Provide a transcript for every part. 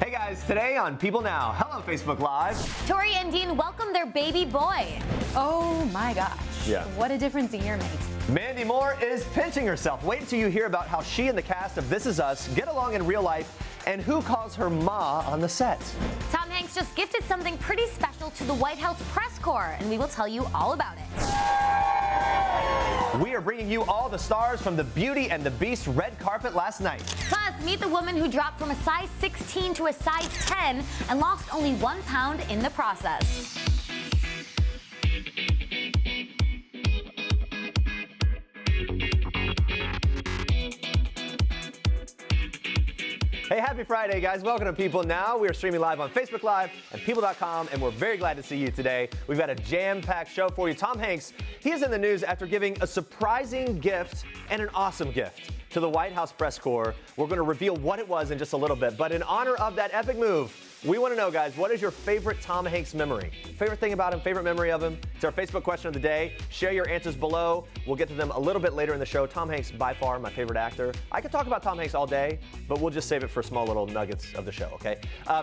Hey guys, today on People Now. Hello, Facebook Live. Tori and Dean welcome their baby boy. Oh my gosh. Yeah. What a difference a year makes. Mandy Moore is pinching herself. Wait until you hear about how she and the cast of This Is Us get along in real life and who calls her ma on the set. Tom Hanks just gifted something pretty special to the White House press corps, and we will tell you all about it. We are bringing you all the stars from the Beauty and the Beast red carpet last night. Plus, meet the woman who dropped from a size 16 to a size 10 and lost only 1 pound in the process. Hey, happy Friday, guys. Welcome to People Now. We are streaming live on Facebook Live and People.com, and we're very glad to see you today. We've got a jam-packed show for you. Tom Hanks, he is in the news after giving a surprising gift and an awesome gift to the White House press corps. We're going to reveal what it was in just a little bit, but in honor of that epic move, we want to know, guys, what is your favorite Tom Hanks memory? Favorite thing about him, favorite memory of him? It's our Facebook question of the day. Share your answers below. We'll get to them a little bit later in the show. Tom Hanks, by far, my favorite actor. I could talk about Tom Hanks all day, but we'll just save it for small little nuggets of the show, okay?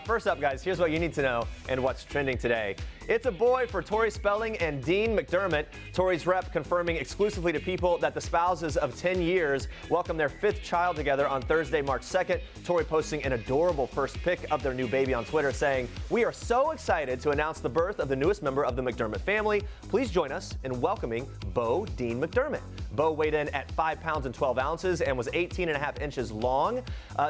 First up, guys, here's what you need to know and what's trending today. It's a boy for Tori Spelling and Dean McDermott. Tori's rep confirming exclusively to People that the spouses of 10 years welcome their 5th child together on Thursday, March 2nd. Tori posting an adorable first pic of their new baby on Twitter saying, "We are so excited to announce the birth of the newest member of the McDermott family. Please join us in welcoming Beau Dean McDermott." Beau weighed in at 5 pounds and 12 ounces and was 18.5 inches long.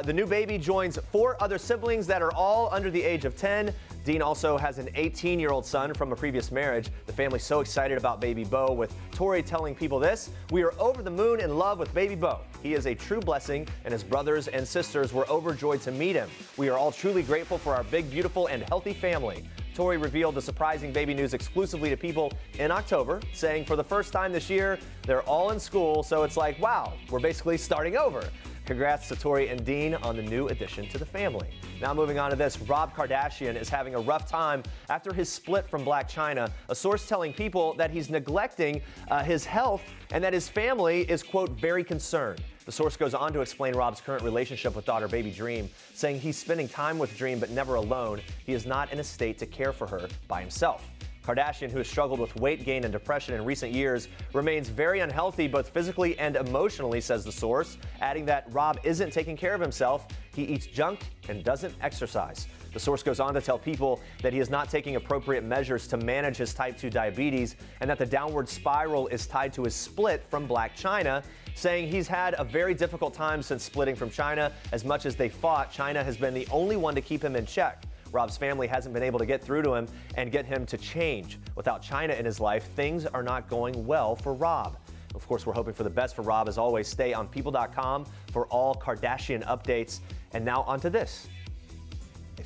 The new baby joins 4 other siblings that are all under the age of 10. Dean also has an 18-year-old son from a previous marriage. The family's so excited about baby Beau, with Tori telling People this: "We are over the moon in love with baby Beau. He is a true blessing, and his brothers and sisters were overjoyed to meet him. We are all truly grateful for our big, beautiful, and healthy family." Tori revealed the surprising baby news exclusively to People in October, saying for the first time this year, they're all in school, so it's like, wow, we're basically starting over. Congrats to Tori and Dean on the new addition to the family. Now moving on to this, Rob Kardashian is having a rough time after his split from Blac Chyna. A source telling People that he's neglecting his health and that his family is, quote, very concerned. The source goes on to explain Rob's current relationship with daughter baby Dream, saying he's spending time with Dream but never alone. He is not in a state to care for her by himself. Kardashian, who has struggled with weight gain and depression in recent years, remains very unhealthy both physically and emotionally, says the source, adding that Rob isn't taking care of himself. He eats junk and doesn't exercise. The source goes on to tell People that he is not taking appropriate measures to manage his type 2 diabetes and that the downward spiral is tied to his split from Blac Chyna, saying he's had a very difficult time since splitting from Chyna. As much as they fought, Chyna has been the only one to keep him in check. Rob's family hasn't been able to get through to him and get him to change. Without Chyna in his life, things are not going well for Rob. Of course, we're hoping for the best for Rob. As always, stay on People.com for all Kardashian updates. And now onto this.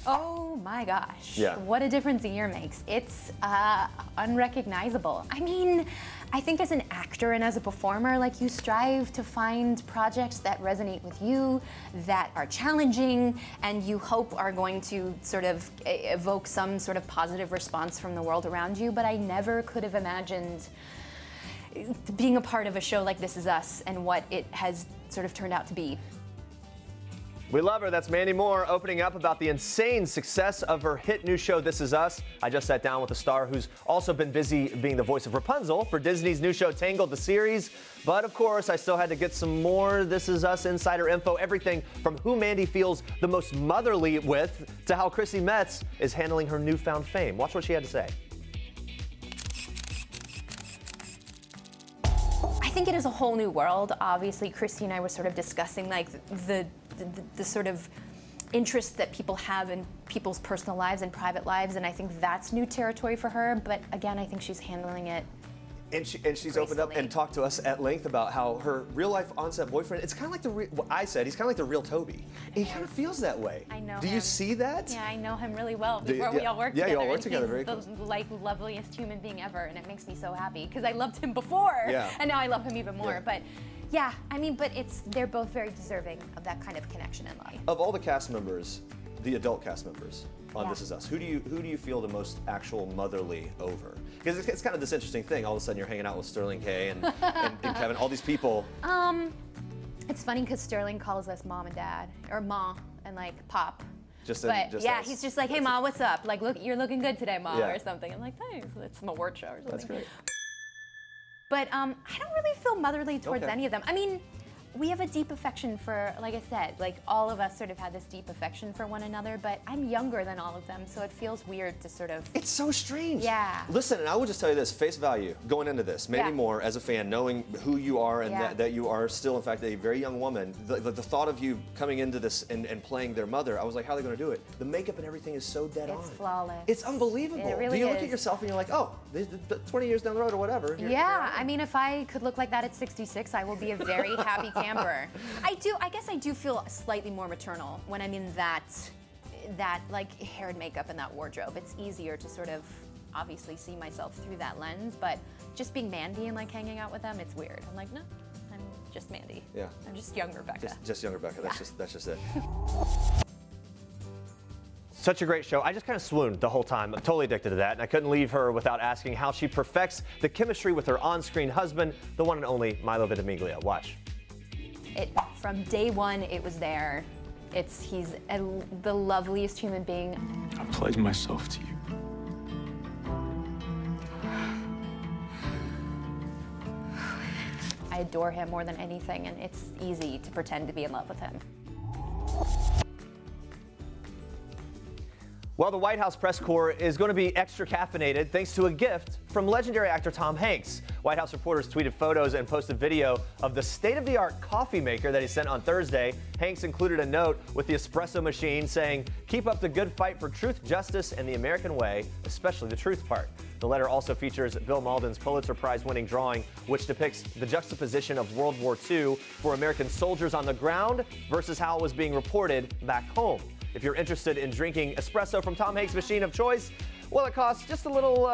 Oh my gosh. Yeah. What a difference a year makes. It's unrecognizable. I mean, I think as an actor and as a performer, like, you strive to find projects that resonate with you, that are challenging, and you hope are going to sort of evoke some sort of positive response from the world around you. But I never could have imagined being a part of a show like This Is Us and what it has sort of turned out to be. We love her. That's Mandy Moore opening up about the insane success of her hit new show, This Is Us. I just sat down with a star who's also been busy being the voice of Rapunzel for Disney's new show, Tangled, the series. But of course, I still had to get some more This Is Us insider info, everything from who Mandy feels the most motherly with to how Chrissy Metz is handling her newfound fame. Watch what she had to say. I think it is a whole new world. Obviously, Christy and I were sort of discussing like the sort of interest that people have in people's personal lives and private lives, and I think that's new territory for her. But again, I think she's handling it. And she's opened up and talked to us at length about how her real life on-set boyfriend, it's kind of like he's kind of like the real Toby. He kind of feels that way. I know Do him. you see that? Yeah, I know him really well. Do you- Before we all worked together. Yeah, you all worked and together, he's very the close. like loveliest human being ever, and it makes me so happy because I loved him before, Yeah. and now I love him even more. Yeah. But yeah, I mean, but they're both very deserving of that kind of connection in life. Of all the cast members, the adult cast members on Yeah. This Is Us, who do you feel the most actual motherly over? Because it's kind of this interesting thing. All of a sudden, you're hanging out with Sterling K and Kevin, all these people. It's funny because Sterling calls us mom and dad, or ma and like pop. He's just like, hey, Ma, what's up? Like, look, you're looking good today, Ma, Yeah. or something. I'm like, thanks. It's my award show or something. That's great. But I don't really feel motherly towards Okay. any of them. I mean, we have a deep affection for, like I said, like all of us sort of had this deep affection for one another, but I'm younger than all of them, so it feels weird to sort of... It's so strange. Yeah. Listen, and I will just tell you this, face value, going into this, Mandy Yeah. Moore, as a fan, knowing who you are and Yeah. that you are still, in fact, a very young woman, the thought of you coming into this and playing their mother, I was like, how are they going to do it? The makeup and everything is so dead on. It's flawless. It's unbelievable. It really do you look is. at yourself and you're like, oh, 20 years down the road or whatever. Yeah, I mean, if I could look like that at 66, I will be a very happy camper. I guess I do feel slightly more maternal when I'm in that like hair and makeup and that wardrobe. It's easier to sort of obviously see myself through that lens, but just being Mandy and like hanging out with them, it's weird. I'm like, no, I'm just Mandy. Yeah. I'm just young Rebecca. Just young Rebecca. That's just it. Such a great show. I just kind of swooned the whole time. I'm totally addicted to that, and I couldn't leave her without asking how she perfects the chemistry with her on-screen husband, the one and only Milo Ventimiglia. Watch. From day one, it was there. He's the loveliest human being. I pledge myself to you. I adore him more than anything, and it's easy to pretend to be in love with him. Well, the White House press corps is going to be extra caffeinated thanks to a gift from legendary actor Tom Hanks. White House reporters tweeted photos and posted video of the state-of-the-art coffee maker that he sent on Thursday. Hanks included a note with the espresso machine saying, "Keep up the good fight for truth, justice, and the American way, especially the truth part." The letter also features Bill Mauldin's Pulitzer Prize-winning drawing, which depicts the juxtaposition of World War II for American soldiers on the ground versus how it was being reported back home. If you're interested in drinking espresso from Tom Hanks' machine of choice, well, it costs just a little,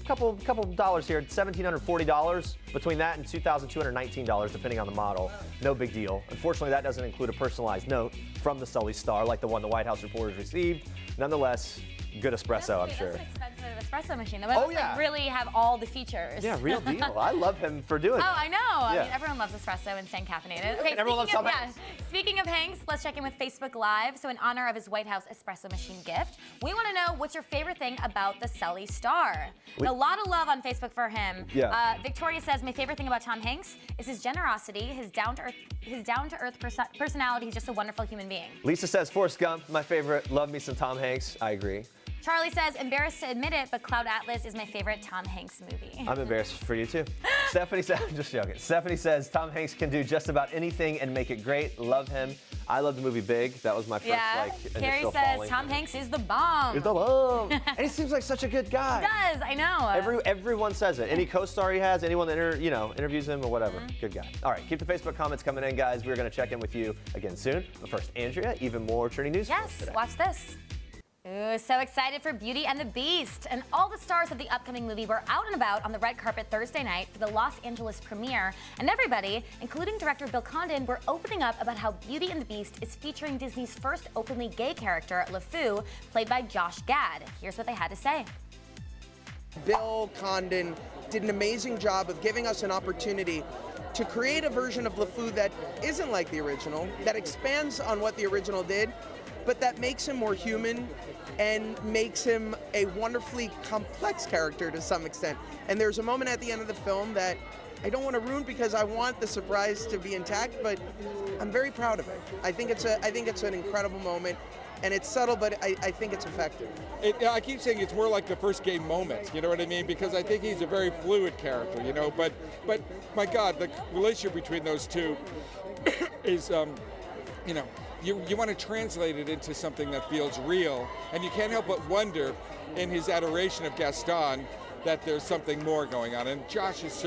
couple dollars here, $1,740. Between that and $2,219, depending on the model. No big deal. Unfortunately, that doesn't include a personalized note from the Sully Star like the one the White House reporters received. Nonetheless, good espresso, I'm sure. That's an expensive espresso machine. The ones that really have all the features. Yeah, real deal. I love him for doing that. Oh, I know. I Yeah. mean, everyone loves espresso and staying caffeinated. Okay, Everyone loves Tom Hanks. Speaking of Hanks, let's check in with Facebook Live. So in honor of his White House espresso machine gift, we want to know what's your favorite thing about the Sully Star. And a lot of love on Facebook for him. Yeah. Victoria says, my favorite thing about Tom Hanks is his generosity, his down-to-earth personality. He's just a wonderful human being. Lisa says, Forrest Gump, my favorite. Love me some Tom Hanks. I agree. Charlie says, embarrassed to admit it, but Cloud Atlas is my favorite Tom Hanks movie. I'm embarrassed for you too. Stephanie says, I'm just joking. Stephanie says, Tom Hanks can do just about anything and make it great. Love him. I love the movie Big. That was my first Carrie initial says, falling. Tom Hanks is the bomb. He's the bomb. And he seems like such a good guy. He does, I know. Everyone says it. Any co-star he has, anyone that interviews him or whatever, good guy. All right, keep the Facebook comments coming in, guys. We're going to check in with you again soon. But first, Andrea, even more trending news for us Yes, today. watch this. Ooh, so excited for Beauty and the Beast. And all the stars of the upcoming movie were out and about on the red carpet Thursday night for the Los Angeles premiere. And everybody, including director Bill Condon, were opening up about how Beauty and the Beast is featuring Disney's first openly gay character, LeFou, played by Josh Gad. Here's what they had to say. Bill Condon did an amazing job of giving us an opportunity to create a version of LeFou that isn't like the original, that expands on what the original did, but that makes him more human and makes him a wonderfully complex character to some extent. And there's a moment at the end of the film that I don't want to ruin because I want the surprise to be intact, but I'm very proud of it. I think it's an incredible moment, and it's subtle, but I think it's effective. I keep saying it's more like the first gay moment, you know what I mean? Because I think he's a very fluid character, you know, but my God, the relationship between those two is, you want to translate it into something that feels real, and you can't help but wonder in his adoration of Gaston that there's something more going on. And Josh is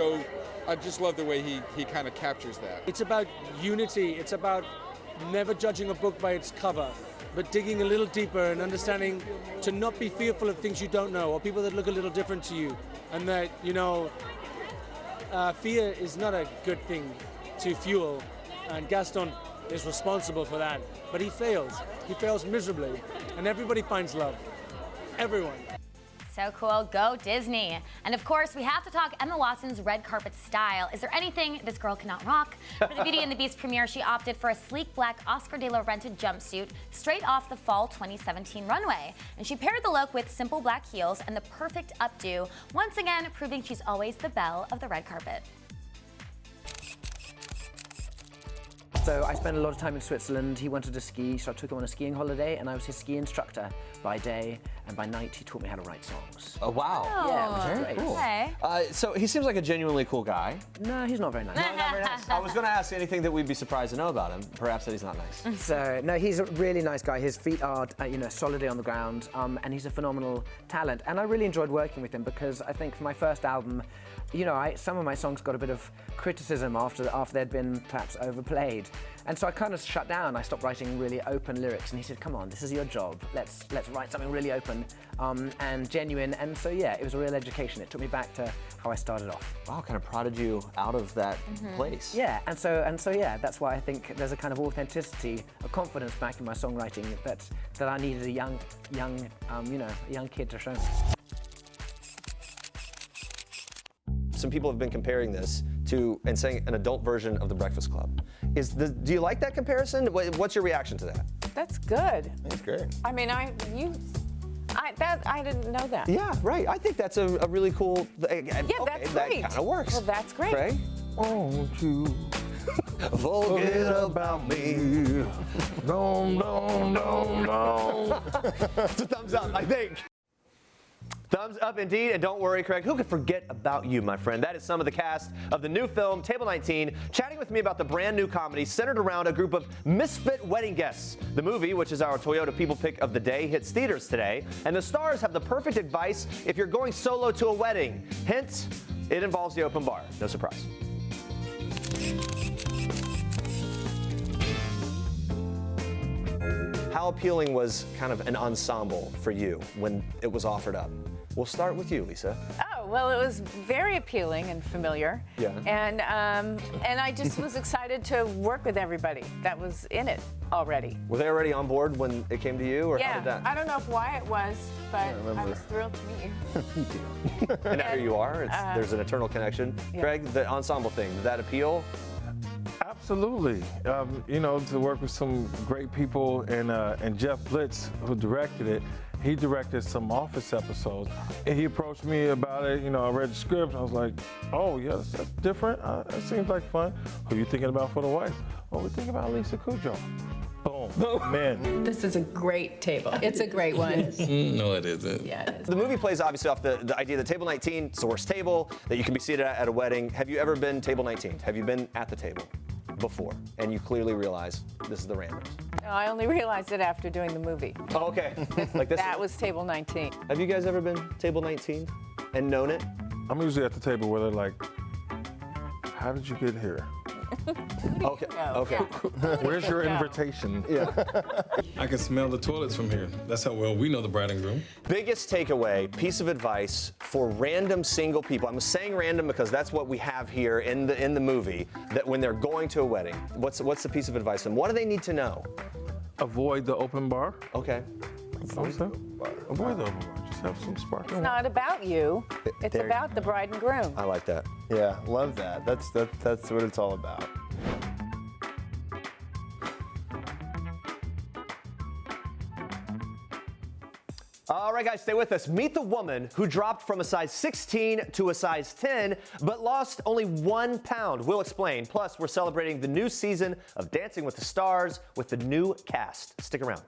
I just love the way he kind of captures that. It's about unity. It's about never judging a book by its cover, but digging a little deeper and understanding to not be fearful of things you don't know or people that look a little different to you. And that, fear is not a good thing to fuel. And Gaston is responsible for that, but he fails. He fails miserably, and everybody finds love. Everyone. So cool. Go Disney. And of course, we have to talk Emma Watson's red carpet style. Is there anything this girl cannot rock? For the Beauty and the Beast premiere, she opted for a sleek black Oscar de la Renta jumpsuit straight off the fall 2017 runway. And she paired the look with simple black heels and the perfect updo, once again proving she's always the belle of the red carpet. So I spent a lot of time in Switzerland. He wanted to ski, so I took him on a skiing holiday, and I was his ski instructor by day, and by night he taught me how to write songs. Oh, wow. Yeah, it was Very great. cool. Okay. So he seems like a genuinely cool guy. No, he's not very nice. Not very nice. I was going to ask anything that we'd be surprised to know about him. Perhaps that he's not nice. So, no, he's a really nice guy. His feet are, solidly on the ground, and he's a phenomenal talent. And I really enjoyed working with him because I think for my first album, some of my songs got a bit of criticism after they'd been perhaps overplayed. And so I kind of shut down. I stopped writing really open lyrics, and he said, "Come on, this is your job. Let's write something really open and genuine." And so yeah, it was a real education. It took me back to how I started off. Wow, kind of prodded you out of that place. Yeah, and so yeah, that's why I think there's a kind of authenticity, a confidence back in my songwriting that I needed a young kid to show me. Some people have been comparing this to and saying an adult version of The Breakfast Club. Do you like that comparison? What's your reaction to that? That's good. That's great. I mean, I didn't know that. Yeah, right. I think that's a really cool. Yeah, that's that great. kind of works. Well, that's great. Craig? Won't you forget about me? No. It's a thumbs up, I think. Thumbs up indeed, and don't worry, Craig, who could forget about you, my friend? That is some of the cast of the new film, Table 19, chatting with me about the brand new comedy centered around a group of misfit wedding guests. The movie, which is our Toyota People Pick of the Day, hits theaters today, and the stars have the perfect advice if you're going solo to a wedding. Hint, it involves the open bar. No surprise. How appealing was kind of an ensemble for you when it was offered up? We'll start with you, Lisa. Oh, well, it was very appealing and familiar. Yeah. And I just was excited to work with everybody that was in it already. Were they already on board when it came to you, or how Yeah, did that? I don't know why it was, but I was thrilled to meet you. And now here you are. There's an eternal connection. Yeah. Craig, the ensemble thing, did that appeal? Absolutely. To work with some great people and Jeff Blitz, who directed it, he directed some Office episodes. And he approached me about it. I read the script. I was like, oh, yes, that's different. That seems like fun. Who are you thinking about for the wife? Oh, we're thinking about Lisa Kudrow. Boom. Man. This is a great table. It's a great one. No, it isn't. Yeah, it is. The movie plays obviously off the idea that Table 19 is the worst table that you can be seated at a wedding. Have you ever been Table 19? Have you been at the table before? And you clearly realize this is the randoms. No, I only realized it after doing the movie. Oh, okay. Like this. That was Table 19. Have you guys ever been Table 19 and known it? I'm usually at the table where they're like, how did you get here? Okay. Okay. Where's your invitation? Yeah. I can smell the toilets from here. That's how well we know the bride and groom. Biggest takeaway, piece of advice for random single people. I'm saying random because that's what we have here in the movie. That when they're going to a wedding, what's the piece of advice? And what do they need to know? Avoid the open bar. Okay. Avoid the open bar. Just have some sparkling. It's not about you. It's There- about the bride and groom. I like that. Yeah, love that. That's what it's all about. All right, guys, stay with us. Meet the woman who dropped from a size 16 to a size 10, but lost only 1 pound. We'll explain. Plus, we're celebrating the new season of Dancing with the Stars with the new cast. Stick around.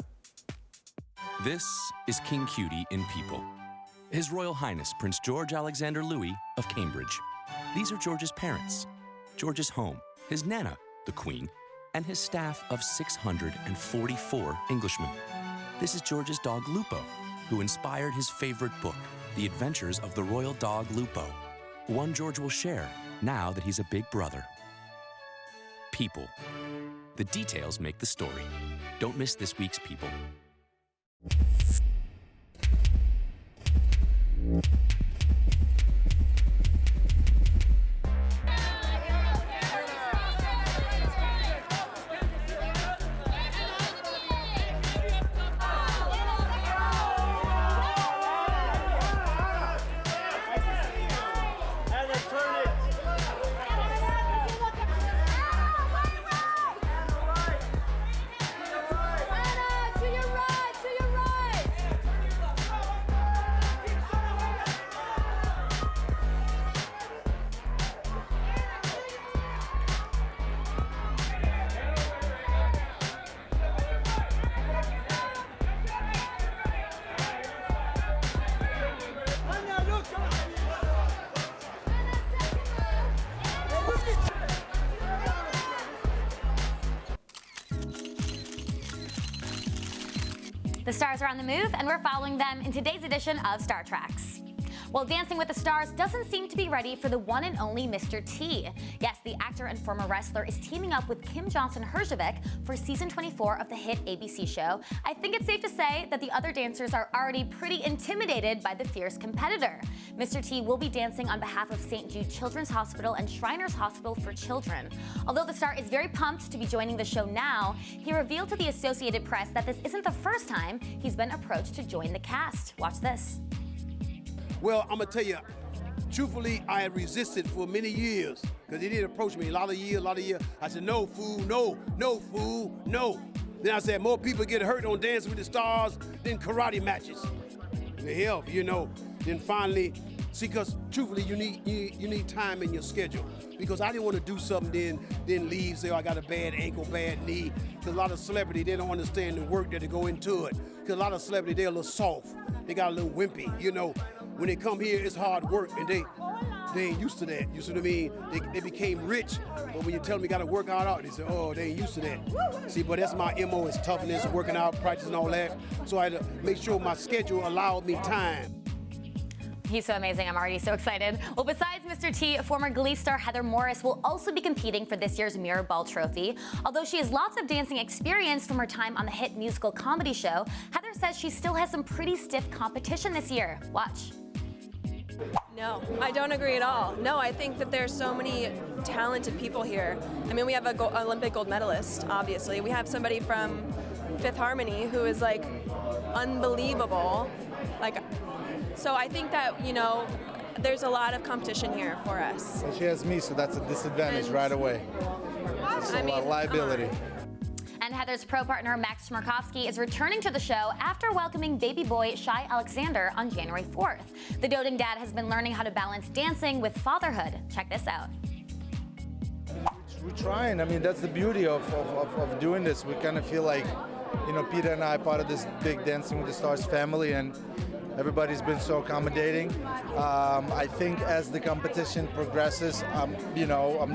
This is King Cutie in People. His Royal Highness Prince George Alexander Louis of Cambridge. These are George's parents, George's home, his Nana, the Queen, and his staff of 644 Englishmen. This is George's dog Lupo, who inspired his favorite book, The Adventures of the Royal Dog Lupo, one George will share now that he's a big brother. People. The details make the story. Don't miss this week's People. The stars are on the move, and we're following them in today's edition of Star Tracks. Well, Dancing with the Stars doesn't seem to be ready for the one and only Mr. T. Yes, the actor and former wrestler is teaming up with Kim Johnson-Herzog for season 24 of the hit ABC show. I think it's safe to say that the other dancers are already pretty intimidated by the fierce competitor. Mr. T will be dancing on behalf of St. Jude Children's Hospital and Shriners Hospital for Children. Although the star is very pumped to be joining the show now, he revealed to the Associated Press that this isn't the first time he's been approached to join the cast. Watch this. Well, I'm gonna tell you, truthfully, I had resisted for many years because he did approach me a lot of years. I said, no, fool, no, fool, no. Then I said, more people get hurt on Dancing with the Stars than karate matches. Hell, then finally, see, because truthfully, you need time in your schedule. Because I didn't want to do something, then leave, say, oh, I got a bad ankle, bad knee. Because a lot of celebrities, they don't understand the work that they go into it. Because a lot of celebrities, they're a little soft. They got a little wimpy, When they come here, it's hard work, and they ain't used to that. You see what I mean? They became rich, but when you tell them you got to work out, they say, oh, they ain't used to that. See, but that's my MO, is toughness, working out, practice, and all that. So I had to make sure my schedule allowed me time. He's so amazing. I'm already so excited. Well, besides Mr. T, former Glee star Heather Morris will also be competing for this year's Mirror Ball Trophy. Although she has lots of dancing experience from her time on the hit musical comedy show, Heather says she still has some pretty stiff competition this year. Watch. No, I don't agree at all. No, I think that there's so many talented people here. I mean, we have an Olympic gold medalist, obviously. We have somebody from Fifth Harmony who is unbelievable. So I think that, there's a lot of competition here for us. And she has me, so that's a disadvantage right away. It's a lot of liability. And Heather's pro partner, Max Schmarkowski, is returning to the show after welcoming baby boy Shai Alexander on January 4th. The doting dad has been learning how to balance dancing with fatherhood. Check this out. We're trying. I mean, that's the beauty of doing this. We kind of feel like, Peter and I are part of this big Dancing with the Stars family, and everybody's been so accommodating. I think as the competition progresses, I'm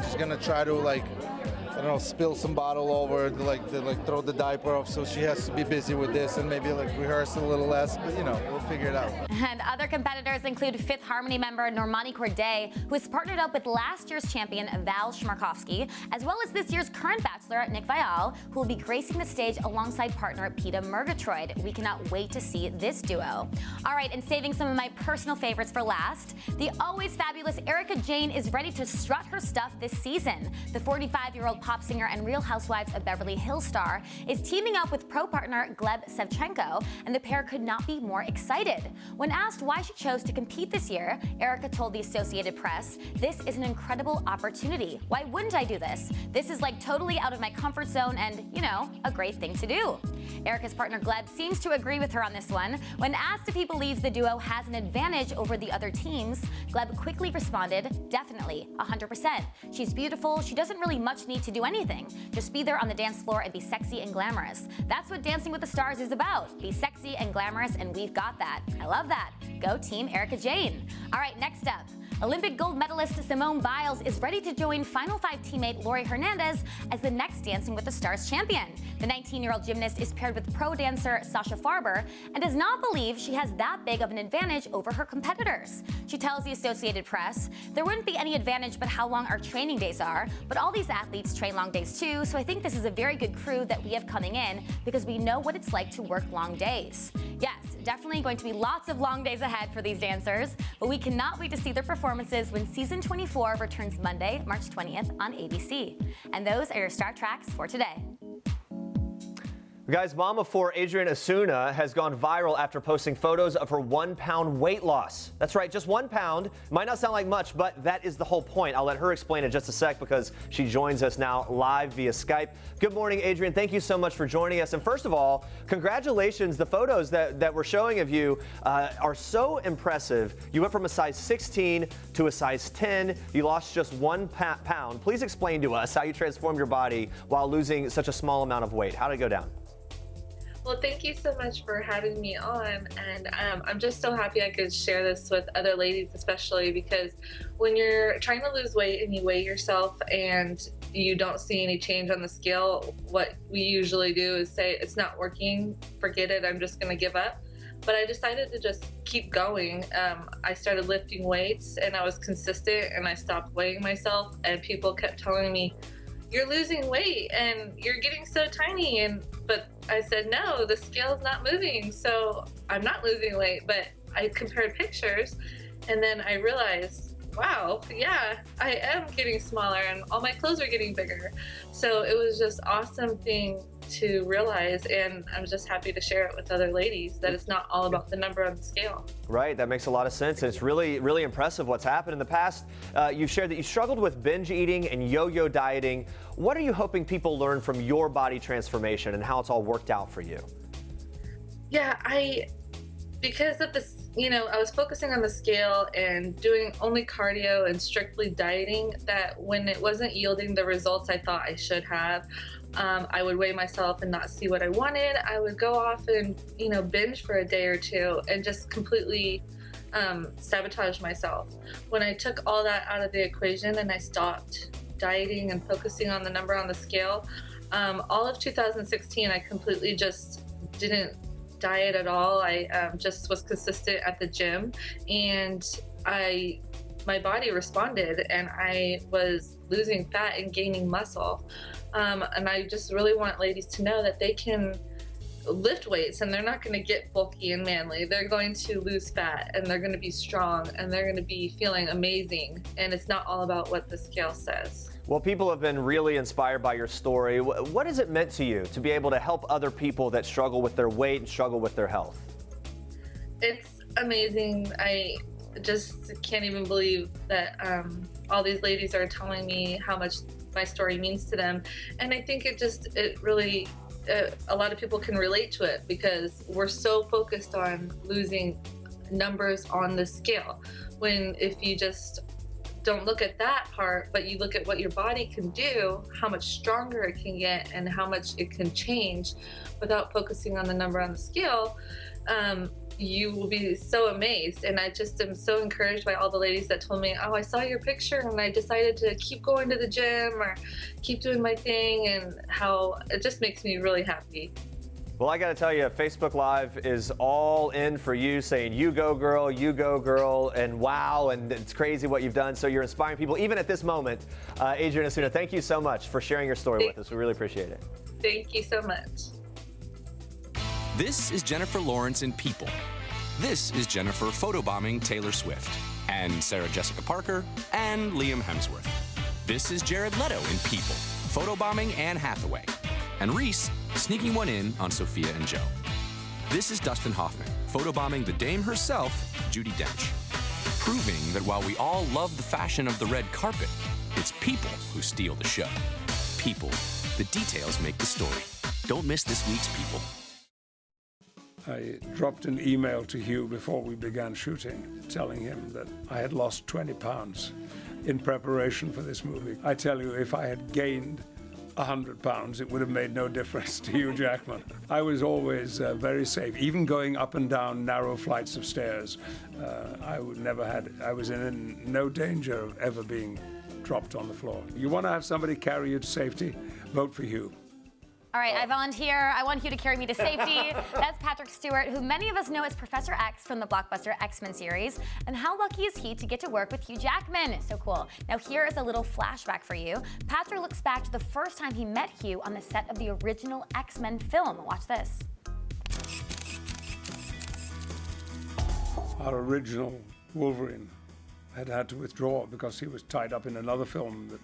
just gonna try to spill some bottle over, to throw the diaper off, so she has to be busy with this and maybe rehearse a little less, but we'll figure it out. And other competitors include Fifth Harmony member Normani Corday, who has partnered up with last year's champion Val Schmarkowski, as well as this year's current bachelor Nick Viall, who will be gracing the stage alongside partner Peta Murgatroyd. We cannot wait to see this duo. All right, and saving some of my personal favorites for last, the always fabulous Erika Jayne is ready to strut her stuff this season. The 45-year-old pop singer and Real Housewives of Beverly Hills star is teaming up with pro partner Gleb Sevchenko, and the pair could not be more excited. When asked why she chose to compete this year, Erika told the Associated Press, "This is an incredible opportunity. Why wouldn't I do this? This is totally out of my comfort zone and, a great thing to do." Erika's partner Gleb seems to agree with her on this one. When asked if he believes the duo has an advantage over the other teams, Gleb quickly responded, "Definitely, 100%. She's beautiful. She doesn't really much need to do anything. Just be there on the dance floor and be sexy and glamorous. That's what Dancing with the Stars is about. Be sexy and glamorous, and we've got that." I love that. Go team Erika Jayne. All right, next up. Olympic gold medalist Simone Biles is ready to join Final Five teammate Quarry Hernandez as the next Dancing with the Stars champion. The 19-year-old gymnast is paired with pro dancer Sasha Farber and does not believe she has that big of an advantage over her competitors. She tells the Associated Press, "There wouldn't be any advantage but how long our training days are, but all these athletes train long days too, so I think this is a very good crew that we have coming in because we know what it's like to work long days." Yes, definitely going to be lots of long days ahead for these dancers, but we cannot wait to see their performances when season 24 returns Monday, March 20th on ABC. And those are your Star Tracks for today. Guys, mom of four Adrian Asuna has gone viral after posting photos of her 1 pound weight loss. That's right, just 1 pound. Might not sound like much, but that is the whole point. I'll let her explain in just a sec because she joins us now live via Skype. Good morning, Adrian. Thank you so much for joining us. And first of all, congratulations. The photos that we're showing of you are so impressive. You went from a size 16 to a size 10. You lost just 1 pound. Please explain to us how you transformed your body while losing such a small amount of weight. How did it go down? Well, thank you so much for having me on, and I'm just so happy I could share this with other ladies, especially because when you're trying to lose weight and you weigh yourself and you don't see any change on the scale, what we usually do is say, it's not working, forget it, I'm just gonna give up. But I decided to just keep going. I started lifting weights and I was consistent, and I stopped weighing myself, and people kept telling me, you're losing weight and you're getting so tiny. But I said, no, the scale's not moving, so I'm not losing weight. But I compared pictures, and then I realized, wow, yeah, I am getting smaller and all my clothes are getting bigger. So it was just awesome thing to realize, and I'm just happy to share it with other ladies that it's not all about the number on the scale. Right, that makes a lot of sense. It's really, really impressive what's happened in the past. You shared that you struggled with binge eating and yo-yo dieting. What are you hoping people learn from your body transformation and how it's all worked out for you? Yeah, because of this, I was focusing on the scale and doing only cardio and strictly dieting, that when it wasn't yielding the results I thought I should have, I would weigh myself and not see what I wanted. I would go off and, binge for a day or two and just completely sabotage myself. When I took all that out of the equation and I stopped dieting and focusing on the number on the scale, all of 2016, I completely just didn't diet at all. I just was consistent at the gym, and my body responded, and I was losing fat and gaining muscle. And I just really want ladies to know that they can lift weights and they're not going to get bulky and manly. They're going to lose fat and they're going to be strong and they're going to be feeling amazing. And it's not all about what the scale says. Well, people have been really inspired by your story. What has it meant to you to be able to help other people that struggle with their weight and struggle with their health? It's amazing. I just can't even believe that all these ladies are telling me how much my story means to them. And I think it really, a lot of people can relate to it, because we're so focused on losing numbers on the scale. When if you just don't look at that part, but you look at what your body can do, how much stronger it can get and how much it can change without focusing on the number on the scale, you will be so amazed. And I just am so encouraged by all the ladies that told me, oh, I saw your picture and I decided to keep going to the gym or keep doing my thing, and how it just makes me really happy. Well, I got to tell you, Facebook Live is all in for you, saying you go girl, and wow, and it's crazy what you've done. So you're inspiring people even at this moment. Adrian Asuna, thank you so much for sharing your story with us. We really appreciate it. Thank you so much. This is Jennifer Lawrence in People. This is Jennifer photobombing Taylor Swift, and Sarah Jessica Parker, and Liam Hemsworth. This is Jared Leto in People, photobombing Anne Hathaway, and Reese sneaking one in on Sophia and Joe. This is Dustin Hoffman, photobombing the dame herself, Judi Dench, proving that while we all love the fashion of the red carpet, it's people who steal the show. People, the details make the story. Don't miss this week's People. I dropped an email to Hugh before we began shooting, telling him that I had lost 20 pounds in preparation for this movie. I tell you, if I had gained 100 pounds, it would have made no difference to Hugh Jackman. I was always very safe, even going up and down narrow flights of stairs. I was in no danger of ever being dropped on the floor. You want to have somebody carry you to safety? Vote for Hugh. All right, I volunteer. I want Hugh to carry me to safety. That's Patrick Stewart, who many of us know as Professor X from the blockbuster X-Men series. And how lucky is he to get to work with Hugh Jackman? So cool. Now here is a little flashback for you. Patrick looks back to the first time he met Hugh on the set of the original X-Men film. Watch this. Our original Wolverine had to withdraw because he was tied up in another film that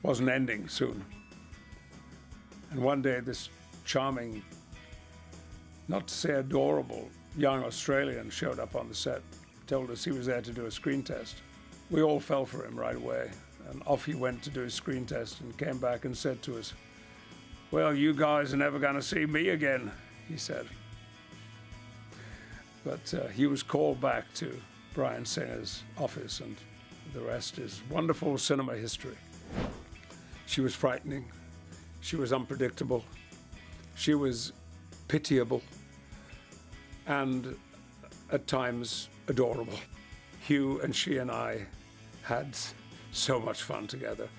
wasn't ending soon. And one day this charming, not to say adorable, young Australian showed up on the set, told us he was there to do a screen test. We all fell for him right away, and off he went to do his screen test and came back and said to us, "Well, you guys are never going to see me again," he said. But he was called back to Bryan Singer's office, and the rest is wonderful cinema history. She was frightening. She was unpredictable. She was pitiable. And at times adorable. Hugh and she and I had so much fun together.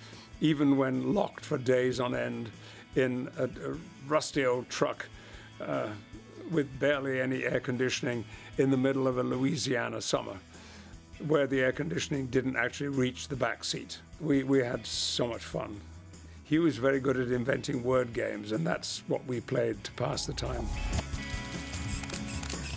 even when locked for days on end in a rusty old truck with barely any air conditioning in the middle of a Louisiana summer, where the air conditioning didn't actually reach the back seat. We had so much fun. He was very good at inventing word games, and that's what we played to pass the time.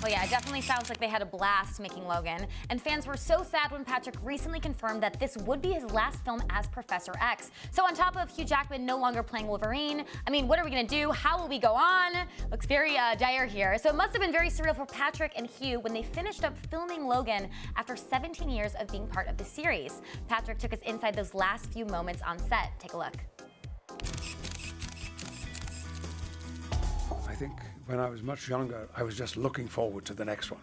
Well, yeah, it definitely sounds like they had a blast making Logan. And fans were so sad when Patrick recently confirmed that this would be his last film as Professor X. So on top of Hugh Jackman no longer playing Wolverine, I mean, what are we gonna do? How will we go on? Looks very dire here. So it must have been very surreal for Patrick and Hugh when they finished up filming Logan after 17 years of being part of the series. Patrick took us inside those last few moments on set. Take a look. I think when I was much younger, I was just looking forward to the next one.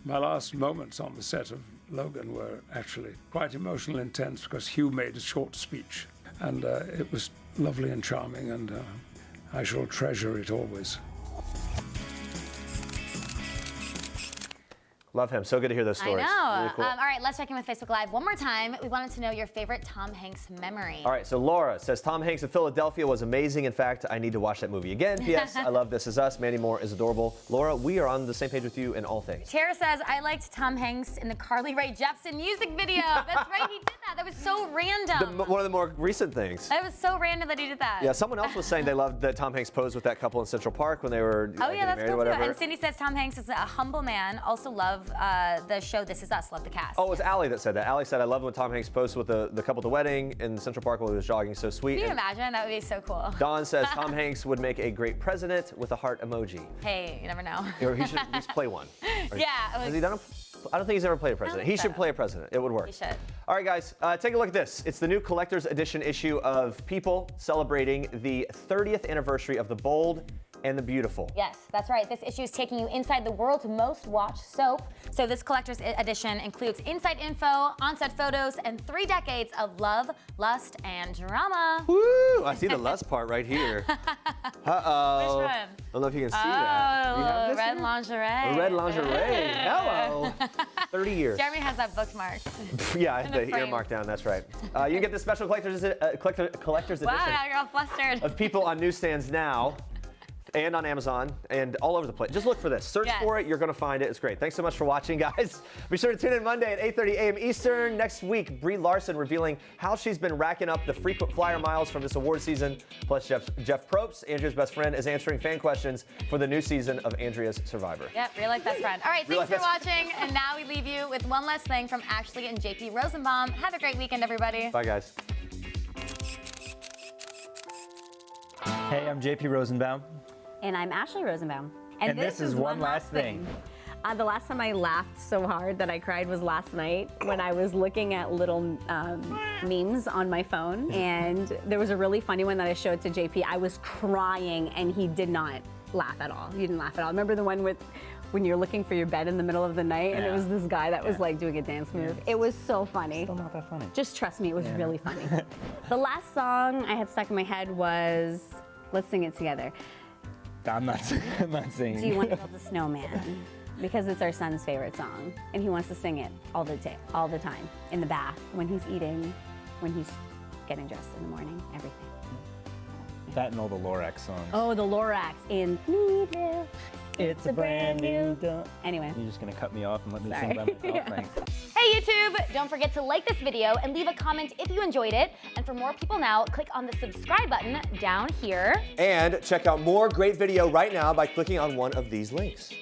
My last moments on the set of Logan were actually quite emotional and intense because Hugh made a short speech, and it was lovely and charming, and I shall treasure it always. Love him. So good to hear those stories. I know. Really cool. All right, let's check in with Facebook Live one more time. We wanted to know your favorite Tom Hanks memory. All right, so Laura says, Tom Hanks in Philadelphia was amazing. In fact, I need to watch that movie again. P.S. I love This Is Us. Mandy Moore is adorable. Laura, we are on the same page with you in all things. Tara says, I liked Tom Hanks in the Carly Rae Jepsen music video. That's right, he did that. That was so random. One of the more recent things. That was so random that he did that. Yeah, someone else was saying they loved that Tom Hanks posed with that couple in Central Park when they were Oh, yeah, that's married or cool too. whatever. And Cindy says Tom Hanks is a humble man. Also love the show This Is Us. Love the cast. Oh, it was Allie that said that. Allie said, I love when Tom Hanks posed with the couple at the wedding in Central Park while he was jogging. So sweet. Can you And imagine? That would be so cool. Dawn says, Tom Hanks would make a great president with a heart emoji. Hey, you never know. Or he should at least play one. Yeah. Has he done I don't think he's ever played a president. He should play a president. It would work. He should. All right, guys, take a look at this. It's the new collector's edition issue of People celebrating the 30th anniversary of The Bold and the Beautiful. Yes, that's right. This issue is taking you inside the world's most watched soap. So this collector's edition includes inside info, on-set photos, and 3 decades of love, lust, and drama. Woo! I see the lust part right here. Uh-oh. Which one? I don't know if you can see that. You have Oh, this red here? lingerie. Red lingerie. Hello. 30 years. Jeremy has that bookmarked. Yeah, In the the frame. earmark down, that's right. You can get the special collector's edition Wow, now you're all flustered. of People on newsstands now and on Amazon and all over the place. Just look for this. Search for it. You're going to find it. It's great. Thanks so much for watching, guys. Be sure to tune in Monday at 8:30 a.m. Eastern. Next week, Brie Larson revealing how she's been racking up the frequent flyer miles from this award season. Plus, Jeff Probst, Andrea's best friend, is answering fan questions for the new season of Andrea's Survivor. Yep, real life best friend. All right, Real thanks for life watching. And now we leave you with one last thing from Ashley and JP Rosenbaum. Have a great weekend, everybody. Bye, guys. Hey, I'm JP Rosenbaum. And I'm Ashley Rosenbaum. And this is One Last Thing. The last time I laughed so hard that I cried was last night when I was looking at little memes on my phone. And there was a really funny one that I showed to JP. I was crying and he did not laugh at all. He didn't laugh at all. Remember the one with when you're looking for your bed in the middle of the night and it was this guy that was like doing a dance move? It was so funny. Still not that funny. Just trust me, it was really funny. The last song I had stuck in my head was, let's sing it together. I'm not singing. Do you want to build a snowman? Because it's our son's favorite song, and he wants to sing it all the time, in the bath, when he's eating, when he's getting dressed in the morning, everything. That and all the Lorax songs. Oh, the Lorax in Meadville. It's a brand new dawn. Anyway. You're just gonna cut me off and let me Sorry. sing by myself? Yeah. Thanks. Hey YouTube! Don't forget to like this video and leave a comment if you enjoyed it. And for more People Now, click on the subscribe button down here. And check out more great video right now by clicking on one of these links.